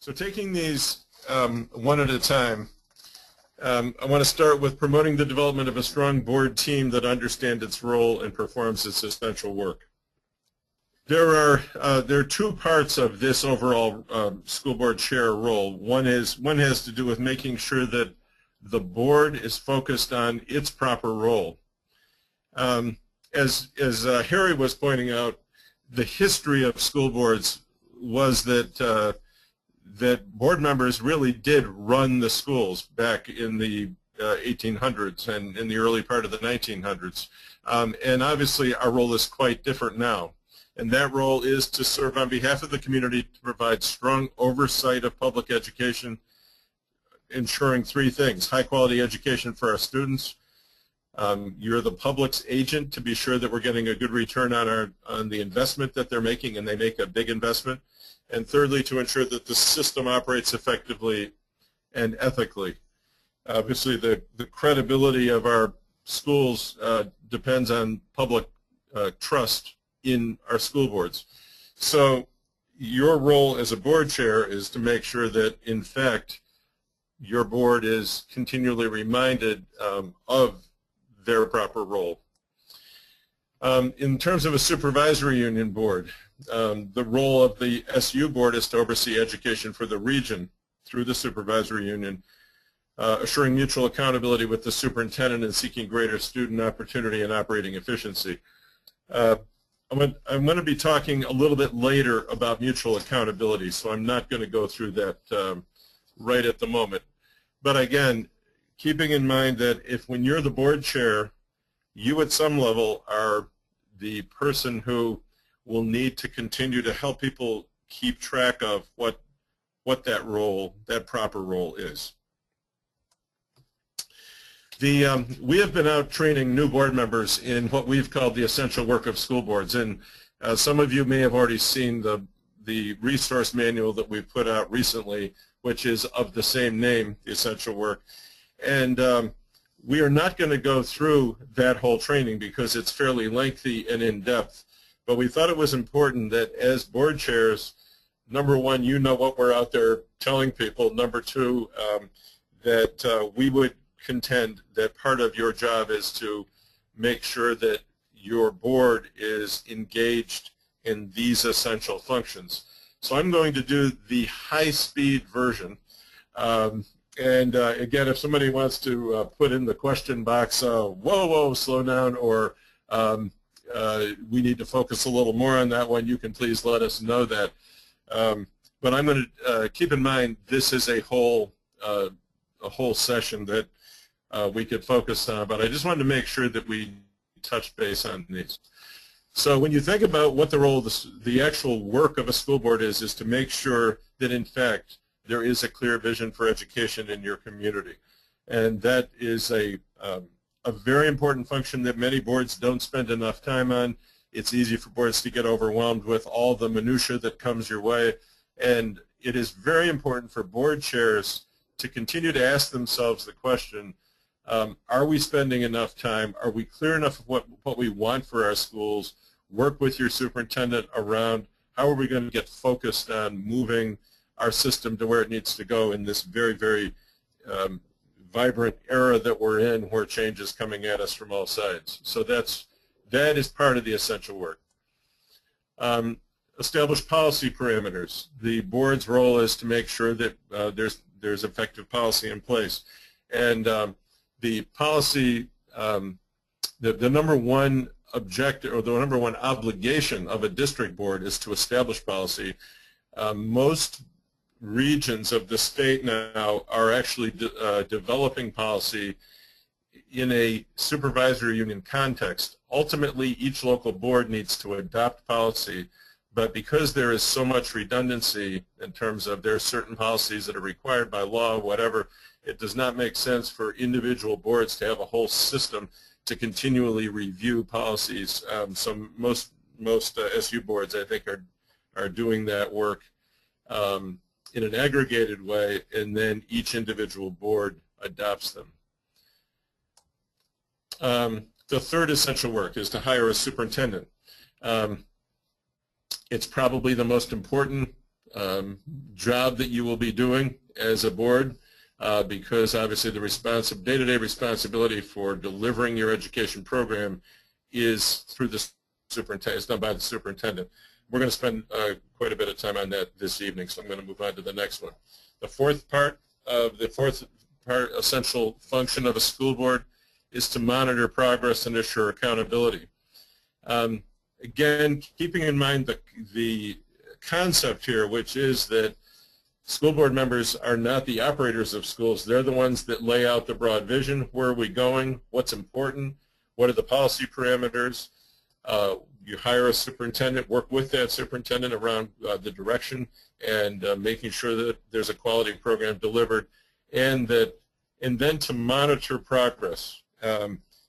So taking these one at a time, I want to start with promoting the development of a strong board team that understands its role and performs its essential work. There are two parts of this overall school board chair role. One has to do with making sure that the board is focused on its proper role. As Harry was pointing out, the history of school boards was that that board members really did run the schools back in the 1800s and in the early part of the 1900s. And obviously our role is quite different now. And that role is to serve on behalf of the community to provide strong oversight of public education, ensuring three things: high quality education for our students. You're the public's agent to be sure that we're getting a good return on the investment that they're making, and they make a big investment. And thirdly, to ensure that the system operates effectively and ethically. Obviously, the credibility of our schools depends on public trust in our school boards. So your role as a board chair is to make sure that, in fact, your board is continually reminded of their proper role. In terms of a supervisory union board, the role of the SU board is to oversee education for the region through the supervisory union, assuring mutual accountability with the superintendent and seeking greater student opportunity and operating efficiency. I'm going to be talking a little bit later about mutual accountability, so I'm not going to go through that right at the moment. But again, keeping in mind that when you're the board chair, you at some level are the person who will need to continue to help people keep track of what that role, that proper role is. We have been out training new board members in what we've called the essential work of school boards, and some of you may have already seen the resource manual that we've put out recently, which is of the same name, the essential work. And we are not going to go through that whole training because it's fairly lengthy and in-depth, but we thought it was important that as board chairs, number one, you know what we're out there telling people. Number two, that we would contend that part of your job is to make sure that your board is engaged in these essential functions. So I'm going to do the high-speed version. And again, if somebody wants to put in the question box, whoa, slow down, or we need to focus a little more on that one, you can please let us know that. But I'm going to keep in mind this is a whole session that we could focus on, but I just wanted to make sure that we touch base on these. So when you think about what the role of the actual work of a school board is to make sure that, in fact, there is a clear vision for education in your community. And that is a very important function that many boards don't spend enough time on. It's easy for boards to get overwhelmed with all the minutia that comes your way. And it is very important for board chairs to continue to ask themselves the question, are we spending enough time? Are we clear enough of what we want for our schools? Work with your superintendent around how are we going to get focused on moving our system to where it needs to go in this very, very vibrant era that we're in, where change is coming at us from all sides. So that is part of the essential work. Establish policy parameters. The board's role is to make sure that there's effective policy in place. And the policy, the number one objective, or the number one obligation of a district board is to establish policy. Most regions of the state now are actually developing policy in a supervisory union context. Ultimately, each local board needs to adopt policy, but because there is so much redundancy in terms of there are certain policies that are required by law, whatever, it does not make sense for individual boards to have a whole system to continually review policies. So most SU boards, I think, are doing that work in an aggregated way, and then each individual board adopts them. The third essential work is to hire a superintendent. It's probably the most important job that you will be doing as a board, because obviously the day-to-day responsibility for delivering your education program is through the superintendent. It's done by the superintendent. We're going to spend quite a bit of time on that this evening, so I'm going to move on to the next one. The fourth essential function of a school board is to monitor progress and assure accountability. Again, keeping in mind the concept here, which is that school board members are not the operators of schools. They're the ones that lay out the broad vision. Where are we going? What's important? What are the policy parameters? You hire a superintendent, work with that superintendent around the direction and making sure that there's a quality program delivered, and then to monitor progress.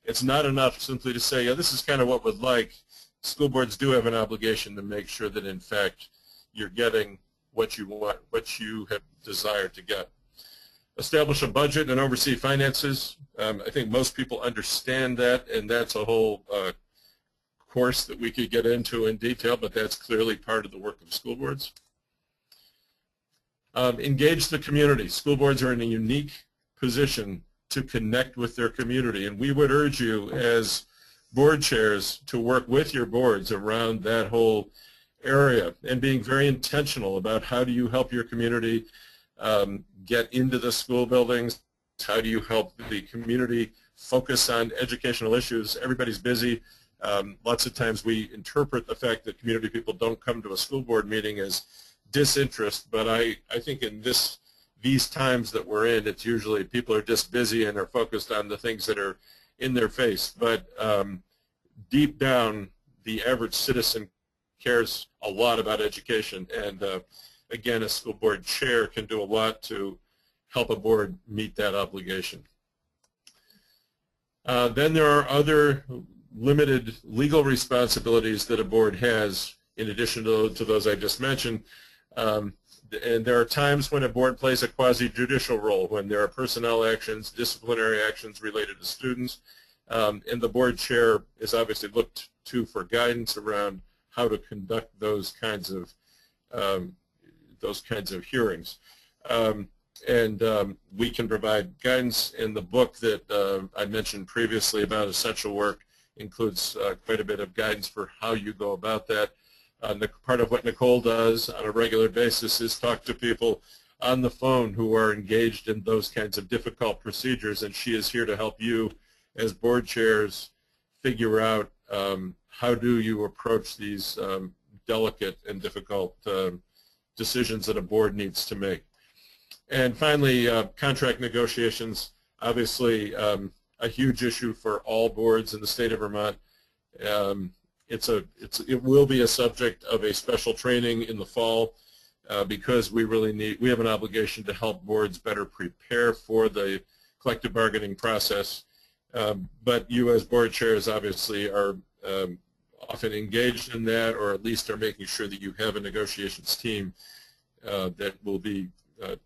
It's not enough simply to say, yeah, this is kind of what we'd like. School boards do have an obligation to make sure that, in fact, you're getting what you want, what you have desired to get. Establish a budget and oversee finances. I think most people understand that, and that's a whole course that we could get into in detail, but that's clearly part of the work of school boards. Engage the community. School boards are in a unique position to connect with their community, and we would urge you as board chairs to work with your boards around that whole area and being very intentional about how do you help your community get into the school buildings, how do you help the community focus on educational issues. Everybody's busy. Lots of times we interpret the fact that community people don't come to a school board meeting as disinterest, but I think in these times that we're in, it's usually people are just busy and are focused on the things that are in their face. But deep down, the average citizen cares a lot about education, and again, a school board chair can do a lot to help a board meet that obligation. Then there are other limited legal responsibilities that a board has in addition to those I just mentioned. And there are times when a board plays a quasi-judicial role, when there are personnel actions, disciplinary actions related to students, and the board chair is obviously looked to for guidance around how to conduct those kinds of hearings. We can provide guidance. In the book that I mentioned previously about essential work includes quite a bit of guidance for how you go about that. Part of what Nicole does on a regular basis is talk to people on the phone who are engaged in those kinds of difficult procedures, and she is here to help you as board chairs figure out how do you approach these delicate and difficult decisions that a board needs to make. And finally, contract negotiations, obviously a huge issue for all boards in the state of Vermont. It will be a subject of a special training in the fall because we have an obligation to help boards better prepare for the collective bargaining process. But you as board chairs obviously are often engaged in that, or at least are making sure that you have a negotiations team that will be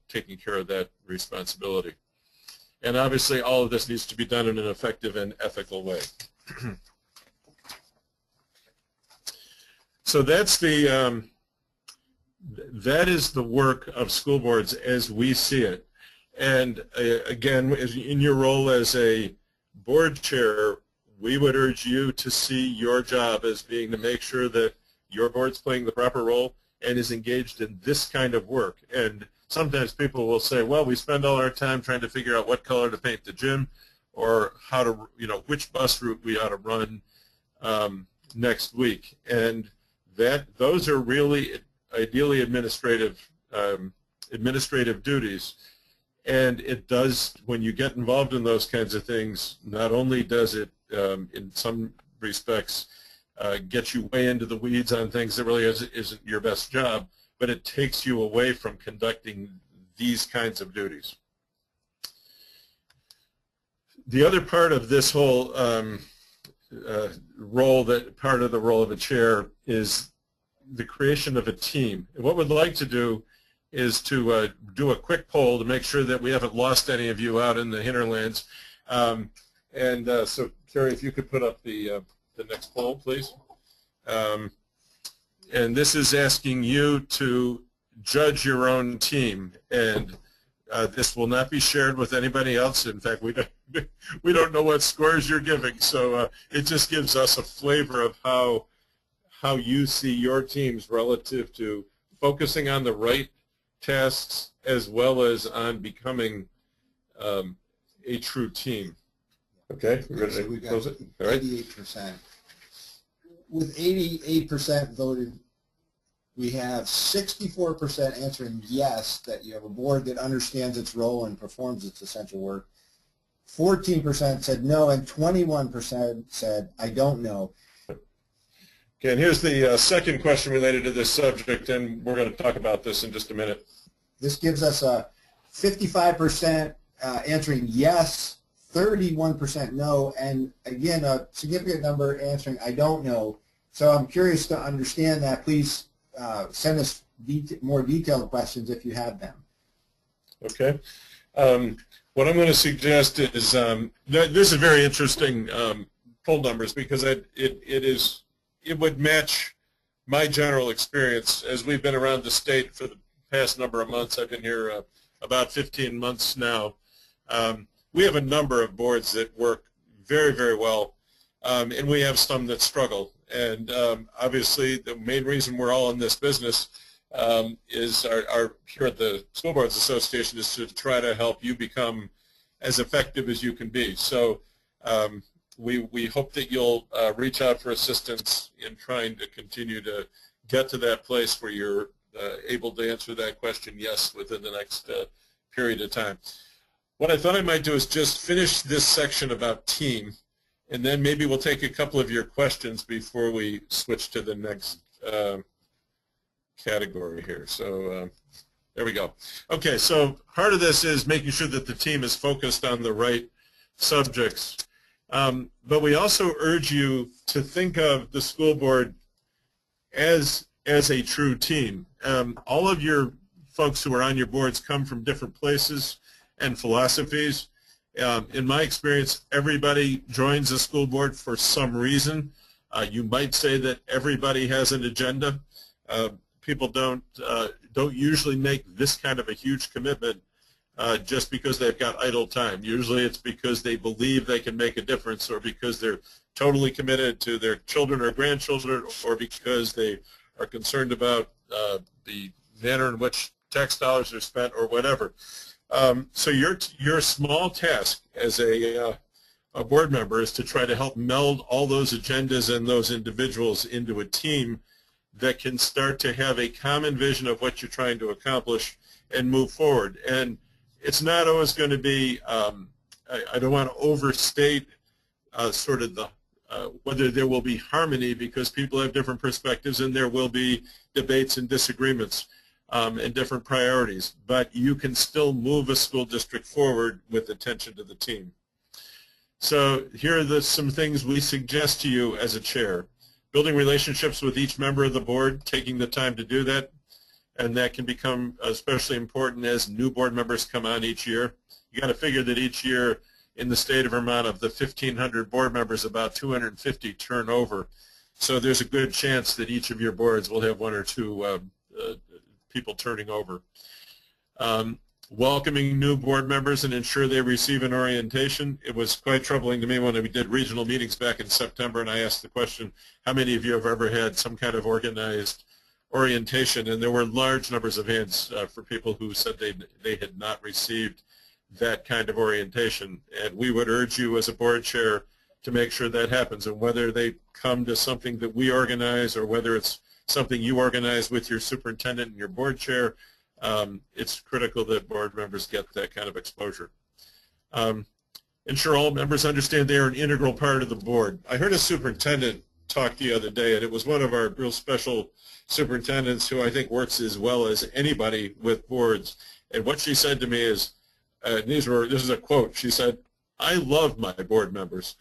taking care of that responsibility. And obviously all of this needs to be done in an effective and ethical way. So that's that is the work of school boards as we see it. And again, in your role as a board chair, we would urge you to see your job as being to make sure that your board's playing the proper role and is engaged in this kind of work. And sometimes people will say, well, we spend all our time trying to figure out what color to paint the gym, or how to, which bus route we ought to run next week. And those are really ideally administrative duties. And it does, when you get involved in those kinds of things, not only does it, in some respects, get you way into the weeds on things that really isn't your best job, but it takes you away from conducting these kinds of duties. The other part of this whole part of the role of a chair is the creation of a team. And what we'd like to do is to do a quick poll to make sure that we haven't lost any of you out in the hinterlands. So, Carrie, if you could put up the next poll, please. And this is asking you to judge your own team, and this will not be shared with anybody else. In fact, we don't know what scores you're giving, so it just gives us a flavor of how you see your teams relative to focusing on the right tasks as well as on becoming a true team. Okay, we're going to close it. All right. 88%. With 88% voted, we have 64% answering yes, that you have a board that understands its role and performs its essential work. 14% said no, and 21% said I don't know. Okay, and here's the second question related to this subject, and we're going to talk about this in just a minute. This gives us a 55% answering yes, 31% no, and again, a significant number answering I don't know. So I'm curious to understand that. Please send us more detailed questions if you have them. Okay. What I'm going to suggest is this is very interesting poll numbers because it would match my general experience as we've been around the state for the past number of months. I've been here about 15 months now. We have a number of boards that work very, very well, and we have some that struggle. And obviously, the main reason we're all in this business is our here at the School Boards Association is to try to help you become as effective as you can be. So we hope that you'll reach out for assistance in trying to continue to get to that place where you're able to answer that question yes within the next period of time. What I thought I might do is just finish this section about team, and then maybe we'll take a couple of your questions before we switch to the next category here. So there we go. Okay, so part of this is making sure that the team is focused on the right subjects. But we also urge you to think of the school board as a true team. All of your folks who are on your boards come from different places and philosophies. In my experience, everybody joins a school board for some reason. You might say that everybody has an agenda. People don't usually make this kind of a huge commitment just because they've got idle time. Usually it's because they believe they can make a difference, or because they're totally committed to their children or grandchildren, or because they are concerned about the manner in which tax dollars are spent, or whatever. So your small task as a board member is to try to help meld all those agendas and those individuals into a team that can start to have a common vision of what you're trying to accomplish and move forward. And it's not always going to be, I don't want to overstate sort of the whether there will be harmony, because people have different perspectives and there will be debates and disagreements and different priorities. But you can still move a school district forward with attention to the team. So here are some things we suggest to you as a chair. Building relationships with each member of the board, taking the time to do that, and that can become especially important as new board members come on each year. You got to figure that each year in the state of Vermont, of the 1,500 board members, about 250 turn over. So there's a good chance that each of your boards will have one or two people turning over. Welcoming new board members and ensure they receive an orientation. It was quite troubling to me when we did regional meetings back in September, and I asked the question, how many of you have ever had some kind of organized orientation? And there were large numbers of hands for people who said they had not received that kind of orientation. And we would urge you as a board chair to make sure that happens. And whether they come to something that we organize or whether it's something you organize with your superintendent and your board chair, it's critical that board members get that kind of exposure. Ensure all members understand they are an integral part of the board. I heard a superintendent talk the other day, and it was one of our real special superintendents who I think works as well as anybody with boards. And what she said to me is, this is a quote, she said, "I love my board members.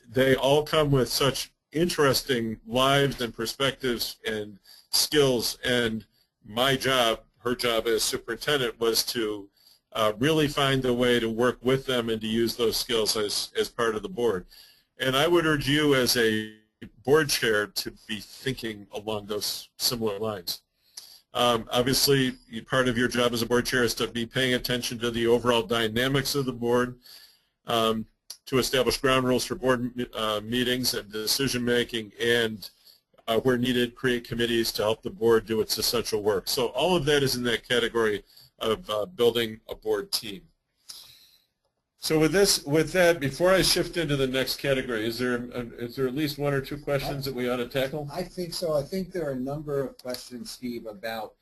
They all come with such interesting lives and perspectives and skills, and my job, her job as superintendent, was to really find a way to work with them and to use those skills as part of the board." And I would urge you as a board chair to be thinking along those similar lines. Obviously, part of your job as a board chair is to be paying attention to the overall dynamics of the board, to establish ground rules for board meetings and decision making, and where needed, create committees to help the board do its essential work. So all of that is in that category of building a board team. So with that, before I shift into the next category, is there at least one or two questions that we ought to tackle? I think so. I think there are a number of questions, Steve, about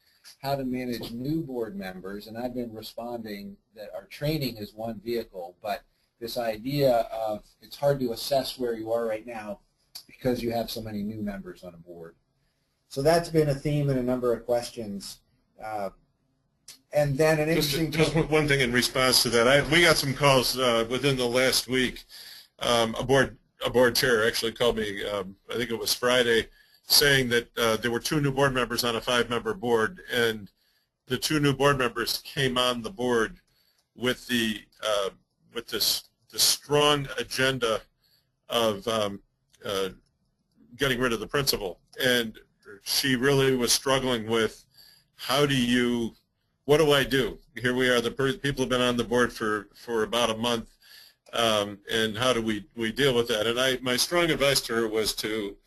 how to manage new board members, and I've been responding that our training is one vehicle, but this idea of it's hard to assess where you are right now because you have so many new members on a board. So that's been a theme in a number of questions. And then an interesting... Just one thing in response to that. We got some calls within the last week. A board chair actually called me, I think it was Friday, saying that there were 2 new board members on a 5-member board, and the 2 new board members came on the board with this strong agenda of getting rid of the principal. And she really was struggling with, what do I do? Here we are, the people have been on the board for about a month, and how do we deal with that? And my strong advice to her was to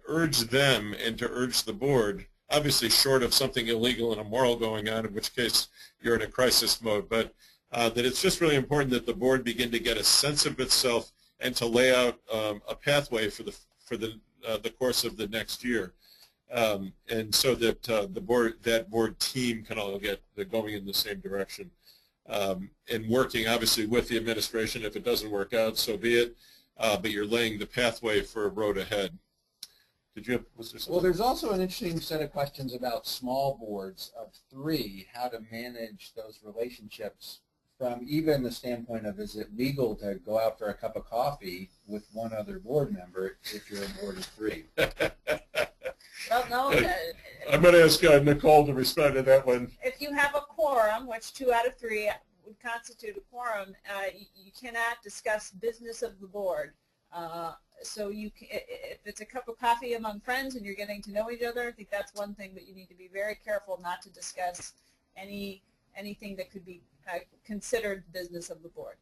urge them and to urge the board, obviously short of something illegal and immoral going on, in which case you're in a crisis mode, but that it's just really important that the board begin to get a sense of itself and to lay out a pathway for the course of the next year. And so that that board team can all get going in the same direction, and working obviously with the administration. If it doesn't work out, so be it. But you're laying the pathway for a road ahead. Was there something? Well, there's also an interesting set of questions about small boards of 3, how to manage those relationships from even the standpoint of, is it legal to go out for a cup of coffee with one other board member if you're a board of 3? Well, no, I'm going to ask Nicole to respond to that one. if you have a quorum, which 2 out of 3 would constitute a quorum, you cannot discuss business of the board. So if it's a cup of coffee among friends and you're getting to know each other, I think that's one thing that you need to be very careful not to discuss anything that could be considered business of the board.